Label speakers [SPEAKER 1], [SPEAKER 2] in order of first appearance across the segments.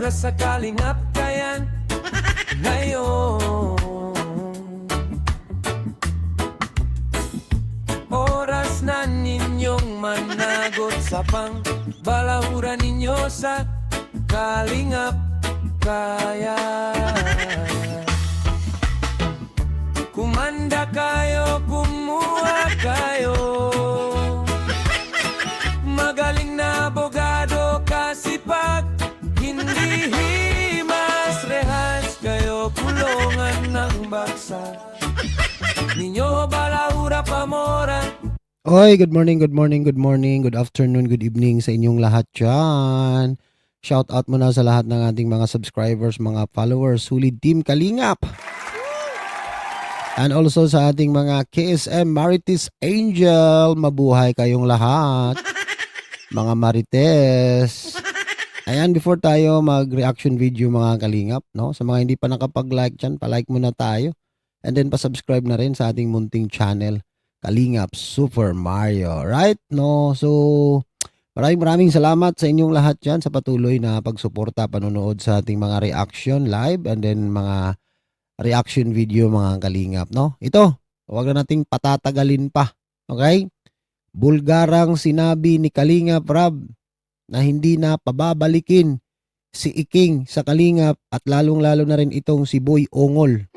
[SPEAKER 1] para sa Kalingap Kayan ngayon. Oras na ninyong managot sa balahura ninyo sa Kalingap Kayan. Kumanda kayo, kumuha kayo. Magaling na abogado, kasipag, hindi himas, rehas kayo, kulungan ng baksa. Ninyo balahura pamora.
[SPEAKER 2] Oy, good morning, good morning, good morning, good afternoon, good evening sa inyong lahat dyan. Shout out muna sa lahat ng ating mga subscribers, mga followers, Solid Team Kalingap. And also sa ating mga KSM Marites Angel, mabuhay kayong lahat. Mga Marites. Ayan, before tayo mag-reaction video mga Kalingap, no? Sa mga hindi pa nakapag-like dyan, pa-like muna tayo. And then pa-subscribe na rin sa ating munting channel, Kalingap Super Mario. Right? No? So, maraming salamat sa inyong lahat dyan sa patuloy na pagsuporta, panonood sa ating mga reaction live and then mga reaction video mga Kalingap, no? Ito, huwag na nating patatagalin pa. Okay? Bulgarang sinabi ni Kalingap Rab na hindi na pababalikin si Iking sa Kalingap at lalong-lalo na rin itong si Boy Ongol.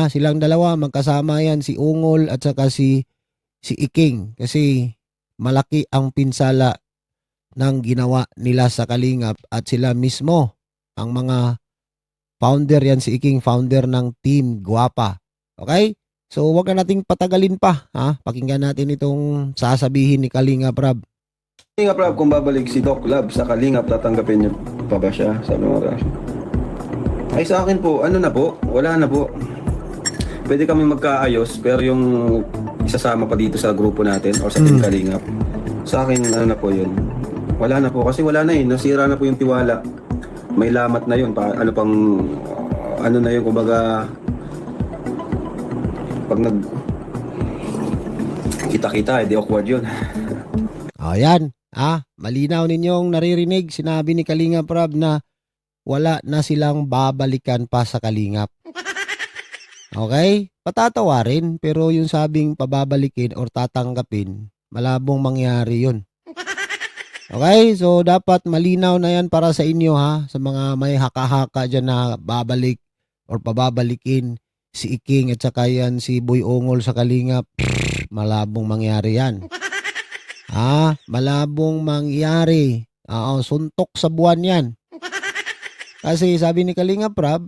[SPEAKER 2] Silang dalawa magkasama yan, si Ongol at saka si Iking, kasi malaki ang pinsala ng ginawa nila sa Kalingap at sila mismo ang mga founder yan, si Iking, founder ng Team Guapa. Okay? So, wag na nating patagalin pa. Pakinggan natin itong sasabihin ni Kalingap Rab.
[SPEAKER 3] Kalingap Rab, kung babalik si Doc Love sa Kalingap, tatanggapin niyo pa ba siya? Sabi mo rin. Ay sa akin po, ano na po? Wala na po. Pwede kami magkaayos, pero yung isasama pa dito sa grupo natin o sa Team Kalingap, sa akin, ano na po yun? Wala na po, kasi wala na nasira na po yung tiwala. May lamat na yun, ano na yun, kumbaga, pag kita-kita, di awkward yun.
[SPEAKER 2] Ayan, malinaw ninyong naririnig, sinabi ni Kalingap Rab na wala na silang babalikan pa sa Kalingap. Okay? Patatawarin, pero yung sabing pababalikin or tatanggapin, malabong mangyari yun. Okay, so dapat malinaw na yan para sa inyo sa mga may haka-haka dyan na babalik or pababalikin si Iking at saka yan si Boy Ongol sa Kalingap. Malabong mangyari yan. Malabong mangyari. Suntok sa buwan yan. Kasi sabi ni Kalingap Rab,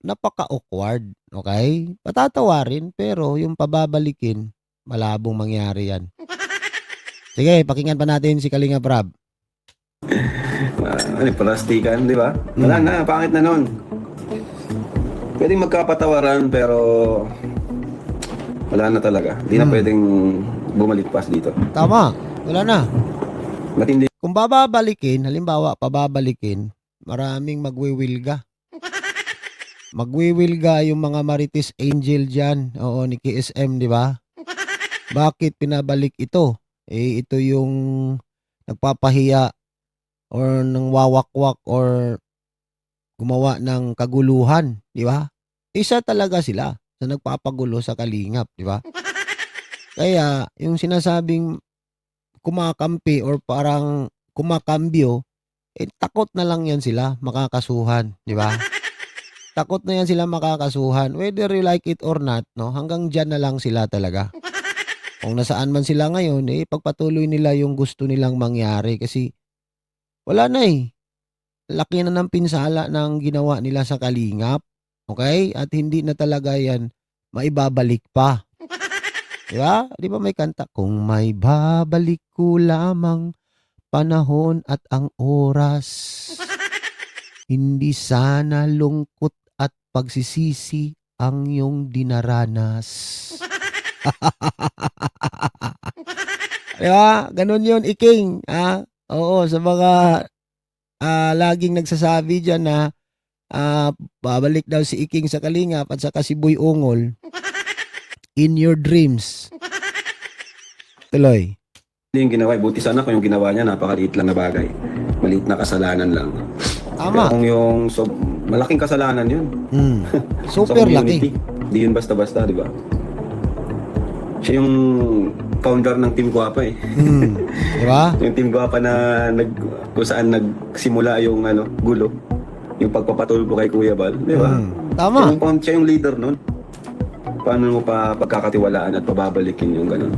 [SPEAKER 2] napaka-awkward. Okay? Patatawarin pero yung pababalikin, malabong mangyari yan. Sige, pakinggan pa natin si Kalingap Rab.
[SPEAKER 3] Plastikan, di ba? Wala na, pangit na nun. Pwedeng magkapatawaran pero wala na talaga. Hindi na pwedeng bumalik pa dito.
[SPEAKER 2] Tama, wala na.
[SPEAKER 3] Matindi.
[SPEAKER 2] Kung bababalikin, halimbawa pababalikin, maraming magwiwilga. Magwiwilga yung mga Marites Angel dyan. Oo, ni KSM, di ba? Bakit pinabalik ito? Ito yung nagpapahiya or nang wawakwak or gumawa ng kaguluhan, di ba? Isa talaga sila sa nagpapagulo sa Kalingap, di ba? Kaya yung sinasabing kumakampi or parang kumakambyo, takot na lang yan sila makakasuhan, di ba? Takot na yan sila makakasuhan. Whether you like it or not, no? Hanggang dyan na lang sila talaga. Kung nasaan man sila ngayon, pagpatuloy nila yung gusto nilang mangyari kasi wala na laki na ng pinsala ng ginawa nila sa Kalingap. Okay? At hindi na talaga yan maibabalik pa. Diba? Di ba may kanta? Kung may babalik ko lamang panahon at ang oras, hindi sana lungkot at pagsisisi ang iyong dinaranas. Diba? Ganun yun, Iking. Oo, sa mga laging nagsasabi dyan na babalik daw si Iking sa Kalingap at saka si Boy Ongol. In your dreams. Tuloy.
[SPEAKER 3] Hindi yung ginawa. Buti sana kung yung ginawa niya, napakaliit lang na bagay. Maliit na kasalanan lang. Pero
[SPEAKER 2] Tama.
[SPEAKER 3] kung yung malaking kasalanan yun.
[SPEAKER 2] Mm.
[SPEAKER 3] Sa
[SPEAKER 2] Super laki.
[SPEAKER 3] community. Di yun basta-basta, di ba? Siya yung founder ng Team Guapa eh.
[SPEAKER 2] Mm. Di ba?
[SPEAKER 3] Yung Team Guapa na kung saan nagsimula yung gulo. Yung pagpapatulpo kay Kuya Bal, di ba?
[SPEAKER 2] Tama.
[SPEAKER 3] Siya yung leader nun. Paano mo pa pagkakatiwalaan at pababalikin yung ganun?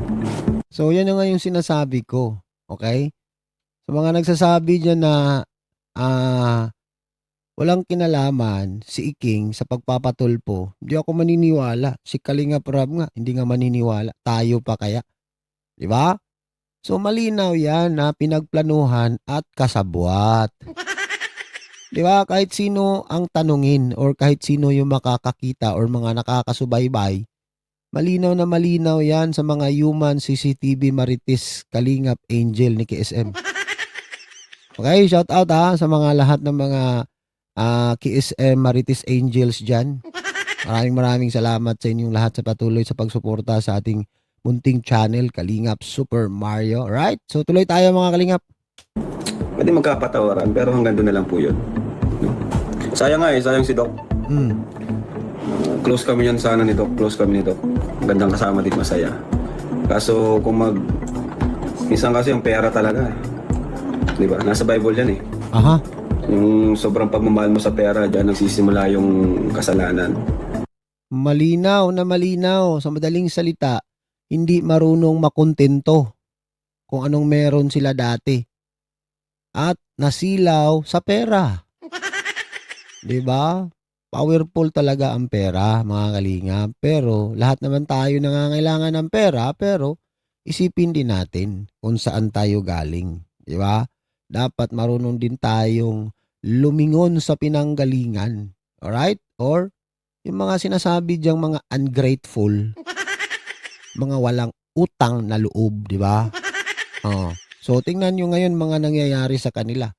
[SPEAKER 2] So, yan na nga yung sinasabi ko. Okay? Sa mga nagsasabi dyan na walang kinalaman si Iking sa pagpapatulpo, hindi ako maniniwala. Si Kalinga Prab nga, hindi nga maniniwala. Tayo pa kaya? Di ba? So, malinaw yan na pinagplanuhan at kasabwat. Di ba? Kahit sino ang tanungin or kahit sino yung makakakita or mga nakakasubaybay, malinaw na malinaw yan sa mga human CCTV Marites Kalingap Angel ni KSM. Okay, shout out ha sa mga lahat ng mga KSM Marites Angels dyan. Maraming salamat sa inyong lahat sa patuloy sa pagsuporta sa ating munting channel, Kalingap Super Mario. Alright, so tuloy tayo mga Kalingap.
[SPEAKER 3] Pwede magkapatawaran, pero hanggang doon na lang po yun. No? Sayang nga eh, sayang si Doc. Close kami yan sana ni Doc, close kami ni Doc. Gandang kasama din, masaya. Kaso kung minsan kasi ang pera talaga. Di ba? Nasa Bible yan eh.
[SPEAKER 2] Aha.
[SPEAKER 3] Yung sobrang pagmamahal mo sa pera, dyan nagsisimula yung kasalanan.
[SPEAKER 2] Malinaw na malinaw. Sa madaling salita, hindi marunong makontento kung anong meron sila dati. At nasilaw sa pera. Diba? Powerful talaga ang pera, mga Kalingap. Pero lahat naman tayo nangangailangan ng pera, pero isipin din natin kung saan tayo galing. Diba? Dapat marunong din tayong lumingon sa pinanggalingan. Alright? Or yung mga sinasabi diyang mga ungrateful, mga walang utang na loob, di ba? Oh. So tingnan nyo ngayon mga nangyayari sa kanila.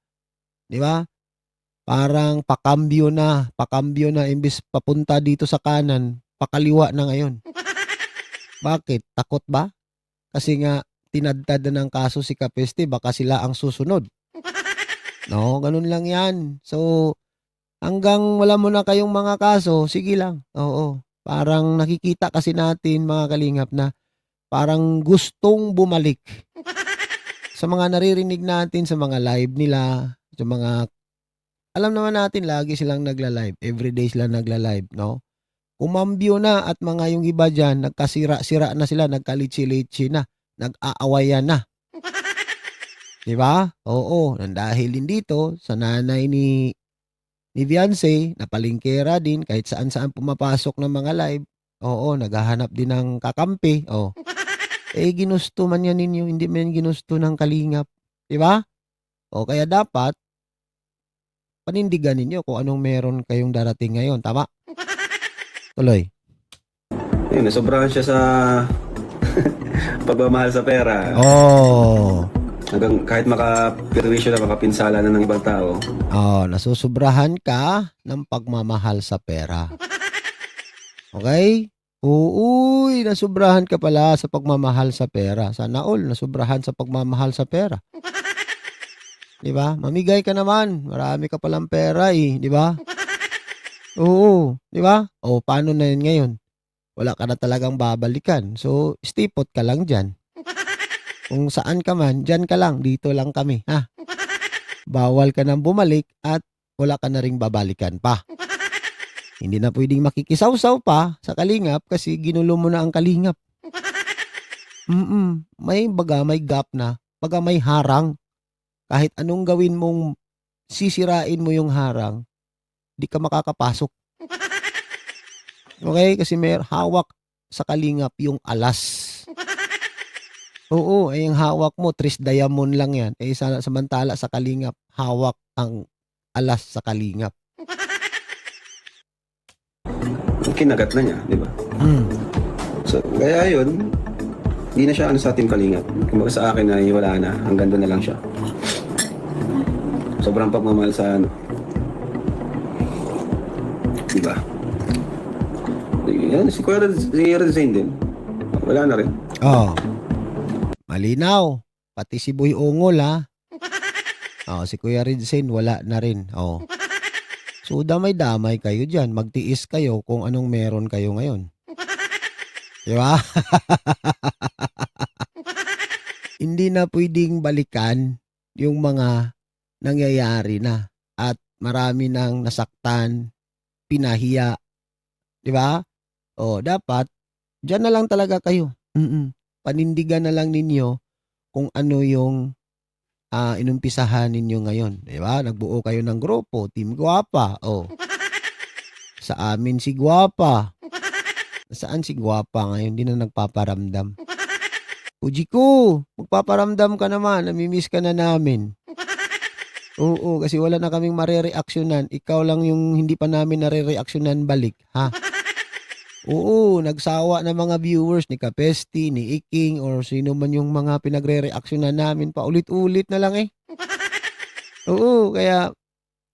[SPEAKER 2] Di ba? Parang pakambyo na imbis papunta dito sa kanan, pakaliwa na ngayon. Bakit? Takot ba? Kasi nga tinadtad na ng kaso si Kapeste, baka sila ang susunod. No, ganun lang yan. So, hanggang wala mo na kayong mga kaso, sige lang. Oo. Parang nakikita kasi natin mga Kalingap na parang gustong bumalik. Sa mga naririnig natin sa mga live nila, sa mga, alam naman natin lagi silang nagla-live. Everyday sila nagla-live, no? Kumambyo na at mga yung iba dyan, nagkasira-sira na sila, nagkalitsi-litsi na, nag-aawayan na. Diba? Oo. Dahil din dito, sa nanay ni Beyonce, napalingkera din, kahit saan-saan pumapasok ng mga live. Oo, naghahanap din ng kakampi. Oh. Ginusto man yan ninyo, hindi man ginusto ng Kalingap. Diba? O, kaya dapat, panindigan ninyo kung anong meron kayong darating ngayon. Tama? Tuloy.
[SPEAKER 3] Ayun, nasobrahan siya sa pagmamahal sa pera.
[SPEAKER 2] Oh.
[SPEAKER 3] Hanggang kahit makapirwisyo na, makapinsala na ng ibang tao.
[SPEAKER 2] Oh, nasusubrahan ka ng pagmamahal sa pera. Okay? Uy, nasubrahan ka pala sa pagmamahal sa pera. Sana all, nasubrahan sa pagmamahal sa pera. Di ba? Mamigay ka naman. Marami ka palang pera eh. Di ba? Oo. Di ba? O, paano na yun ngayon? Wala ka na talagang babalikan. So, stipot ka lang dyan. Kung saan ka man, dyan ka lang. Dito lang kami. Ha? Bawal ka nang bumalik at wala ka na ring babalikan pa. Hindi na pwedeng makikisaw-saw pa sa Kalingap kasi ginulo mo na ang Kalingap. May gap na. Baga may harang. Kahit anong gawin mong sisirain mo yung harang, di ka makakapasok. Okay? Kasi may hawak sa Kalingap yung alas. Oo, yung hawak mo, Tris Diamond lang yan. Samantala sa Kalingap, hawak ang alas sa Kalingap.
[SPEAKER 3] Kinagat na niya, di ba? So, kaya yun, hindi na siya sa Team Kalingap. Kumbaga sa akin ay wala na, hanggang doon na lang siya. Sobrang pagmamahal sa di ba? Yan, si Red Zane din. Wala na rin.
[SPEAKER 2] Oh. Malinaw. Pati si Boy Ongol ha. Oh, si Kuya Ridzen wala na rin. Oh. So damay-damay kayo diyan, magtiis kayo kung anong meron kayo ngayon. 'Di ba? Hindi na puwedeng balikan yung mga nangyayari na at marami ng nasaktan, pinahiya, 'di ba? Oh, dapat diyan na lang talaga kayo. Panindigan na lang ninyo kung ano yung inumpisahan ninyo ngayon, 'di ba? Nagbuo kayo ng grupo, Team Gwapa, oh. Sa amin si Gwapa. Saan si Gwapa ngayon? 'Di na nagpaparamdam. Uji ko, magpaparamdam ka naman, nami-miss ka na namin. Oo, kasi wala na kaming marereaksyonan. Ikaw lang yung hindi pa namin narereaksyonan balik, ha? Oo, nagsawa na mga viewers ni Kapesti, ni Iking, or sino man yung mga pinagre-reaksyonan namin. Paulit-ulit na lang eh. Oo, kaya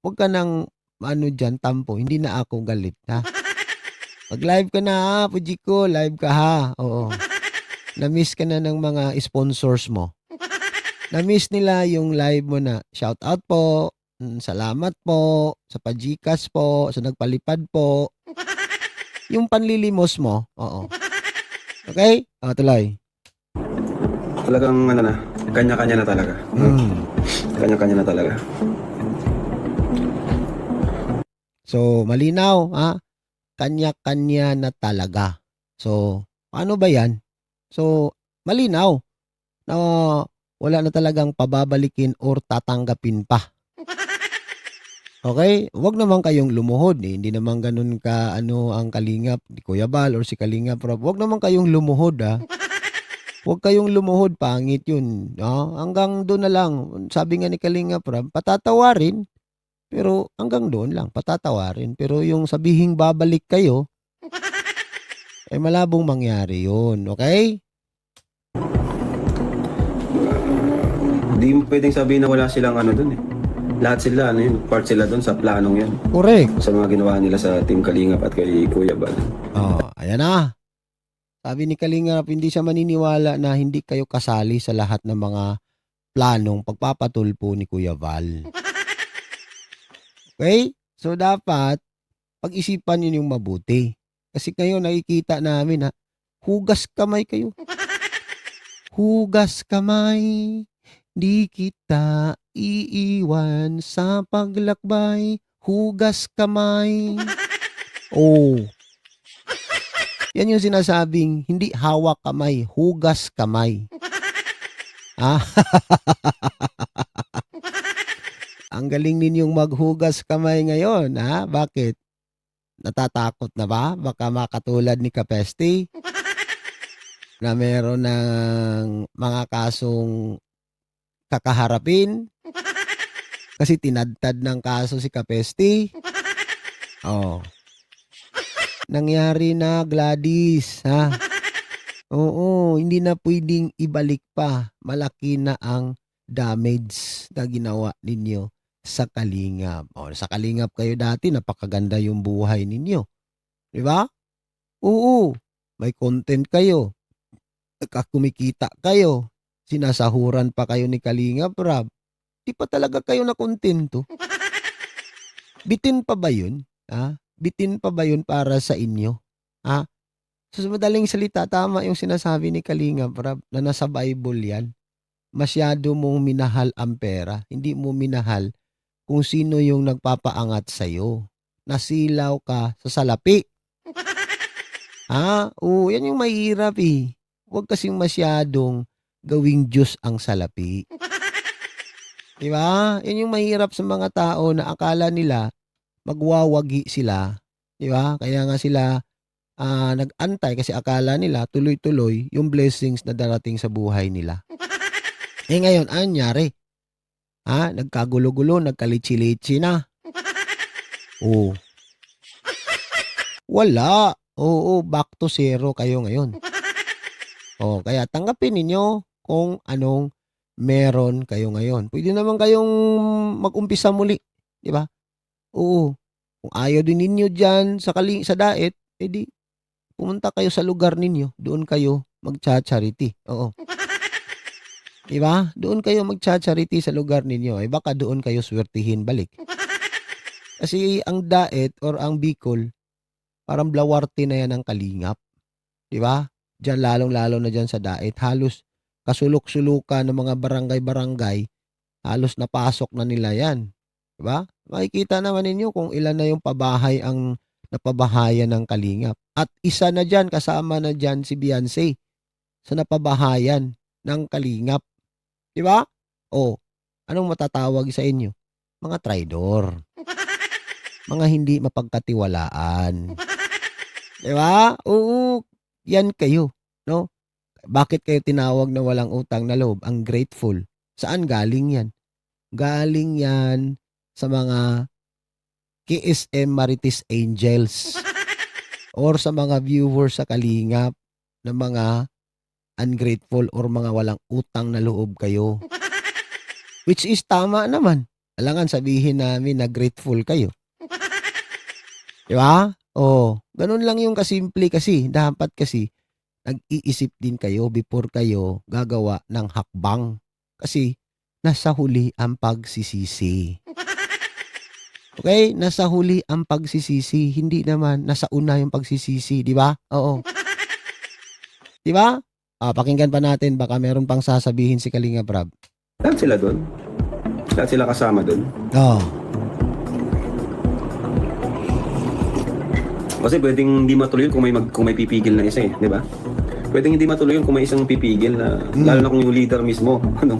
[SPEAKER 2] huwag ka nang ano dyan, tampo. Hindi na ako galit, ha? Mag-live ka na ha, Fujiko. Live ka ha. Oo. Na-miss ka na ng mga sponsors mo. Na-miss nila yung live mo na shout out po, salamat po, sa pa-GCash po, sa nagpalipad po. Yung panlilimos mo, oo. Okay? O, tuloy.
[SPEAKER 3] Talagang ano na, kanya-kanya na talaga. Kanya-kanya na talaga.
[SPEAKER 2] So, malinaw, ha? Kanya-kanya na talaga. So, paano ba yan? So, malinaw na wala na talagang pababalikin or tatanggapin pa. Okay? Huwag naman kayong lumuhod. Eh. Hindi naman ganun ka ang Kalingap ni Kuya Bal or si Kalingap Rob. Huwag naman kayong lumuhod, ha? Huwag kayong lumuhod, pangit yun. Hanggang doon na lang. Sabi nga ni Kalingap Rob, patatawarin. Pero hanggang doon lang, patatawarin. Pero yung sabihing babalik kayo, malabong mangyari yun. Okay?
[SPEAKER 3] Di mo pwedeng sabihin na wala silang ano dun eh. Lahat sila, part sila dun sa planong yan.
[SPEAKER 2] Correct.
[SPEAKER 3] Sa mga ginawa nila sa Team Kalingap at kay Kuya Bal.
[SPEAKER 2] Ayan na. Sabi ni Kalingap, hindi siya maniniwala na hindi kayo kasali sa lahat ng mga planong pagpapatulpo ni Kuya Val. Okay? So, dapat, pag-isipan yun yung mabuti. Kasi ngayon, nakikita namin, hugas kamay kayo. Hugas kamay, di kita iiwan sa paglakbay. Hugas kamay. Oh. Yan yung sinasabing, hindi hawak kamay, hugas kamay. Ang galing ninyong maghugas kamay ngayon, ha? Bakit? Natatakot na ba? Baka makatulad ni Kapesti na meron ng mga kasong kakaharapin kasi tinadtad ng kaso si Kapesti. Oh. Nangyari na, Gladys, ha? Oo, hindi na pwedeng ibalik pa. Malaki na ang damage na ginawa ninyo sa Kalingap. O, sa Kalingap kayo dati, napakaganda yung buhay ninyo. Di ba? Oo, may content kayo. Kumikita kayo. Sinasahuran pa kayo ni Kalingap Rab. Di pa talaga kayo na kontento. Bitin pa ba yun? Ha? Bitin pa ba yun para sa inyo? Ha? So, sa madaling salita, tama yung sinasabi ni Kalingap Rab na nasa Bible yan. Masyado mong minahal ang pera. Hindi mo minahal kung sino yung nagpapaangat sa'yo. Nasilaw ka sa salapi. Oo, yan yung mahirap eh. Huwag kasing masyadong gawing Diyos ang salapi. Diba? Yan yung mahirap sa mga tao na akala nila magwawagi sila. Diba? Kaya nga sila nag-antay kasi akala nila tuloy-tuloy yung blessings na darating sa buhay nila. Ngayon, anong nangyari? Nagkagulo-gulo, nagkalitsi-litsi na. Oo. Wala. Oo, back to zero kayo ngayon. Kaya tanggapin ninyo kung anong meron kayo ngayon. Pwede naman kayong mag-umpisa muli. Di ba? Oo. Kung ayaw din ninyo dyan sa daet, edi pumunta kayo sa lugar ninyo. Doon kayo mag-charity. Oo. Di ba? Doon kayo magcha-charity sa lugar ninyo. Eh baka doon kayo swertihin balik. Kasi ang Daet or ang Bicol, parang blawarte na yan ng Kalingap. Di ba? Diyan lalong-lalo na dyan sa Daet. Halos kasulok-sulukan ng mga barangay-barangay, halos napasok na nila yan. Di ba? Makikita naman ninyo kung ilan na yung pabahay ang napabahayan ng Kalingap. At isa na dyan, kasama na dyan si Beyonce sa napabahayan ng Kalingap. Di ba? O, anong matatawag sa inyo? Mga traidor. Mga hindi mapagkatiwalaan. Di ba? Oo, yan kayo. No? Bakit kayo tinawag na walang utang na loob? Ang grateful. Saan galing yan? Galing yan sa mga KSM Marites Angels or sa mga viewers sa Kalingap na mga ungrateful or mga walang utang na loob kayo. Which is tama naman. Alangan sabihin namin na grateful kayo. Di ba? Oh, ganun lang yung kasimple kasi. Dapat kasi nag-iisip din kayo before kayo gagawa ng hakbang. Kasi nasa huli ang pagsisisi. Okay? Nasa huli ang pagsisisi. Hindi naman nasa una yung pagsisisi. Di ba? Oo. Di ba? Pakinggan pa natin. Baka meron pang sasabihin si Kalinga Prab.
[SPEAKER 3] Lahat sila doon. Lahat sila kasama doon.
[SPEAKER 2] Oh.
[SPEAKER 3] Kasi pwedeng hindi matuloy yun kung may pipigil na isa eh, di ba? Pwedeng hindi matuloy yun kung may isang pipigil na, lalo na kung yung leader mismo, ano?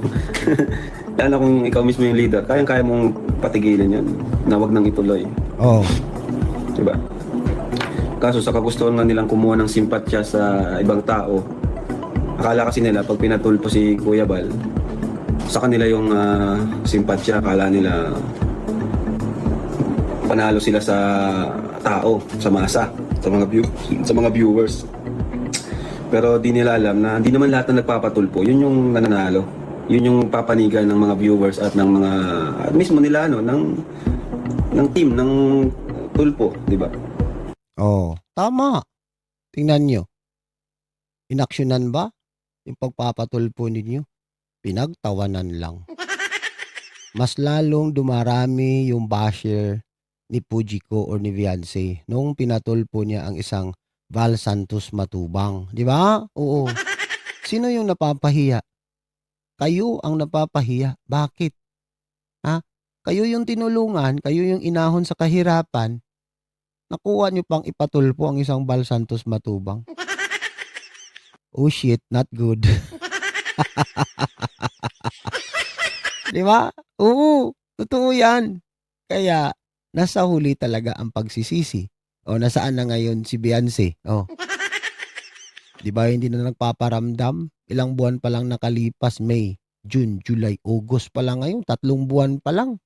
[SPEAKER 3] Lalo na kung ikaw mismo yung leader, kayang-kaya mong patigilin yan, na wag nang ituloy.
[SPEAKER 2] Oh.
[SPEAKER 3] Di ba? Kaso sa kagustuhan nga nilang kumuha ng simpatya sa ibang tao, akala kasi nila pag pinatulpo si Kuya Bal, sa kanila yung simpatya, akala nila panalo sila sa tao, sa masa, sa mga viewers. Pero di nila alam na hindi naman lahat na nagpapatulpo, yun yung nananalo. Yun yung papanigan ng mga viewers at ng mga at mismo nila ng team ng tulpo, di ba?
[SPEAKER 2] Oh, tama. Tingnan nyo. Inaksyonan ba yung pagpapatulpo ninyo? Pinagtawanan lang. Mas lalong dumarami yung basher ni Fujiko or ni Beyonce nung pinatulpo niya ang isang Val Santos Matubang. Di ba? Oo. Sino yung napapahiya? Kayo ang napapahiya. Bakit? Ha? Kayo yung tinulungan, kayo yung inahon sa kahirapan, nakuha nyo pang ipatulpo ang isang Val Santos Matubang. Oh shit, not good. Di ba? Oo, totoo yan. Kaya, nasa huli talaga ang pagsisisi. O, nasaan na ngayon si Beyonce? O. Di ba hindi na nagpaparamdam? Ilang buwan pa lang nakalipas, May, June, July, August pa lang ngayon. 3 buwan pa lang.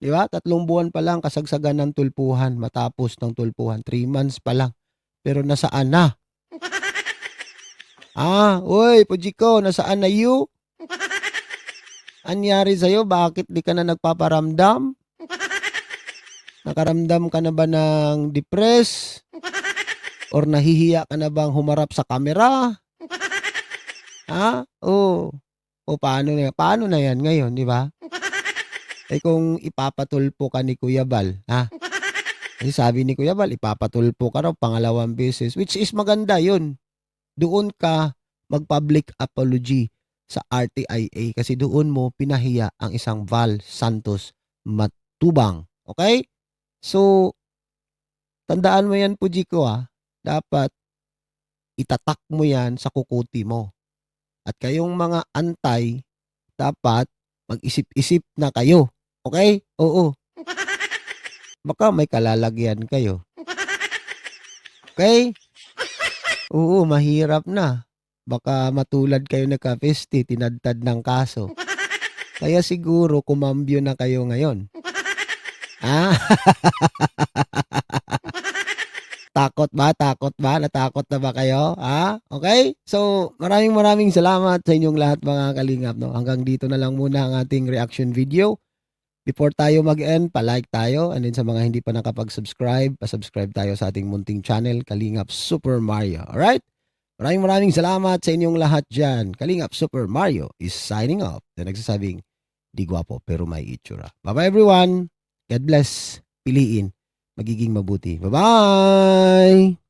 [SPEAKER 2] Di ba? 3 buwan pa lang kasagsagan ng tulpuhan. Matapos ng tulpuhan. 3 months pa lang. Pero nasaan na? Uy, Pujiko, nasaan na you? Anyari sa'yo? Bakit di ka na nagpaparamdam? Nakaramdam ka na ba ng depress? Or nahihiya ka na bang humarap sa kamera? O paano na yan? Paano na yan ngayon, di ba? Eh kung ipapatulpo ka ni Kuya Bal, ha? Kasi sabi ni Kuya Bal, ipapatulpo ka raw pangalawang beses, which is maganda yun. Doon ka mag-public apology sa RTIA kasi doon mo pinahiya ang isang Val Santos Matubang. Okay? So, tandaan mo yan, Pujiko, dapat itatak mo yan sa kukuti mo. At kayong mga antay, dapat mag-isip-isip na kayo. Okay? Oo. Baka may kalalagyan kayo. Okay? Oo, mahirap na. Baka matulad kayo na Kapesti, tinadtad ng kaso. Kaya siguro kumambyo na kayo ngayon. Takot ba? Takot ba? Natakot na ba kayo? Okay? So, maraming salamat sa inyong lahat mga kalingap. No? Hanggang dito na lang muna ang ating reaction video. Before tayo mag-end, pa-like tayo. And then sa mga hindi pa nakapag-subscribe, pa-subscribe tayo sa ating munting channel, Kalingap Super Mario. Alright? Maraming salamat sa inyong lahat dyan. Kalingap Super Mario is signing off. Na nagsasabing, di gwapo pero may itsura. Bye-bye everyone. God bless. Piliin. Magiging mabuti. Bye-bye!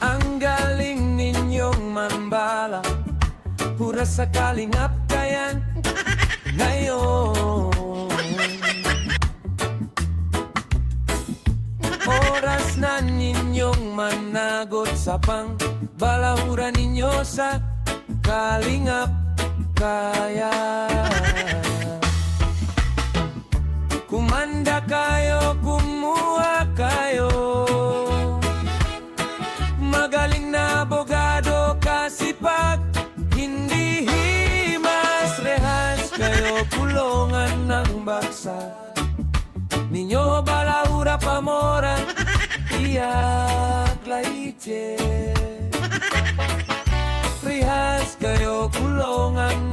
[SPEAKER 1] Ang galing ninyong manbala, pura sa kalingap kayan ngayon. Oras na ninyong managot sa balahura ninyo sa kalingap kaya. Kumanda kayo, kumuha kayo. Magaling na abogado kasi pag hindi himas rehas kayo, kulungan ng baksa. Ninyo balahura pamora, iyak laiche.